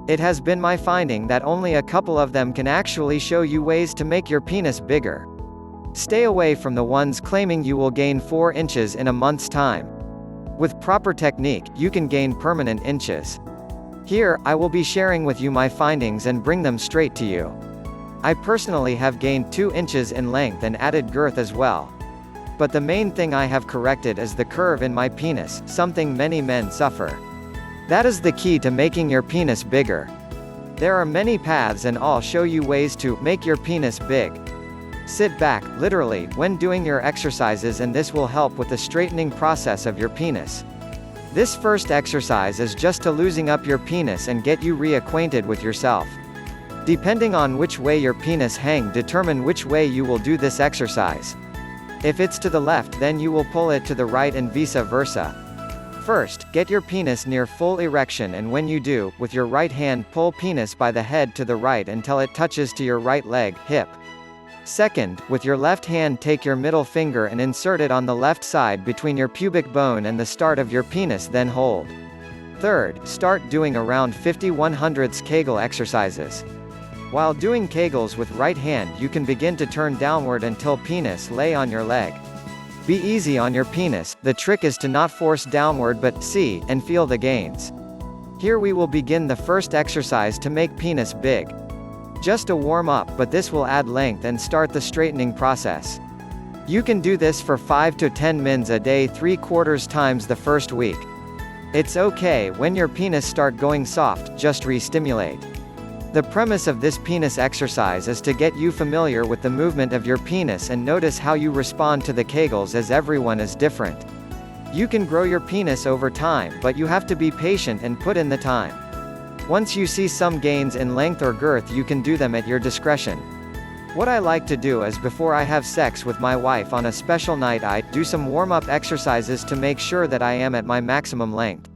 It has been my finding that only a couple of them can actually show you ways to make your penis bigger. Stay away from the ones claiming you will gain 4 inches in a month's time. With proper technique, you can gain permanent inches. Here, I will be sharing with you my findings and bring them straight to you. I personally have gained 2 inches in length and added girth as well. But the main thing I have corrected is the curve in my penis, something many men suffer. That is the key to making your penis bigger. There are many paths and I'll show you ways to make your penis big. Sit back, literally, when doing your exercises, and this will help with the straightening process of your penis. This first exercise is just to loosen up your penis and get you reacquainted with yourself. Depending on which way your penis hangs determine which way you will do this exercise. If it's to the left, then you will pull it to the right and vice versa. First, get your penis near full erection, and when you do, with your right hand pull penis by the head to the right until it touches to your right leg, hip. Second, with your left hand take your middle finger and insert it on the left side between your pubic bone and the start of your penis, then hold. Third, start doing around 50/100ths Kegel exercises. While doing Kegels with right hand, you can begin to turn downward until penis lay on your leg. Be easy on your penis, the trick is to not force downward but see and feel the gains. Here we will begin the first exercise to make penis big. Just a warm up, but this will add length and start the straightening process. You can do this for 5 to 10 minutes a day 3/4 times the first week. It's okay when your penis start going soft, just re-stimulate. The premise of this penis exercise is to get you familiar with the movement of your penis and notice how you respond to the Kegels, as everyone is different. You can grow your penis over time, but you have to be patient and put in the time. Once you see some gains in length or girth, you can do them at your discretion. What I like to do is, before I have sex with my wife on a special night, I do some warm-up exercises to make sure that I am at my maximum length.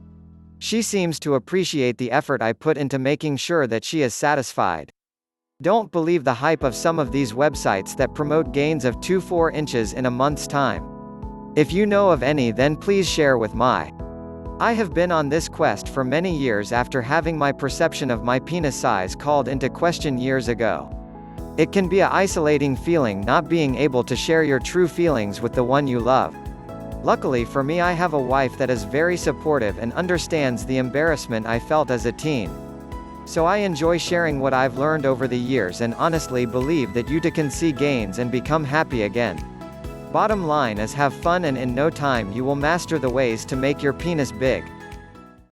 She seems to appreciate the effort I put into making sure that she is satisfied. Don't believe the hype of some of these websites that promote gains of 2-4 inches in a month's time. If you know of any, then please share with me. I have been on this quest for many years after having my perception of my penis size called into question years ago. It can be an isolating feeling not being able to share your true feelings with the one you love. Luckily for me, I have a wife that is very supportive and understands the embarrassment I felt as a teen. So I enjoy sharing what I've learned over the years and honestly believe that you too can see gains and become happy again. Bottom line is, have fun and in no time you will master the ways to make your penis big.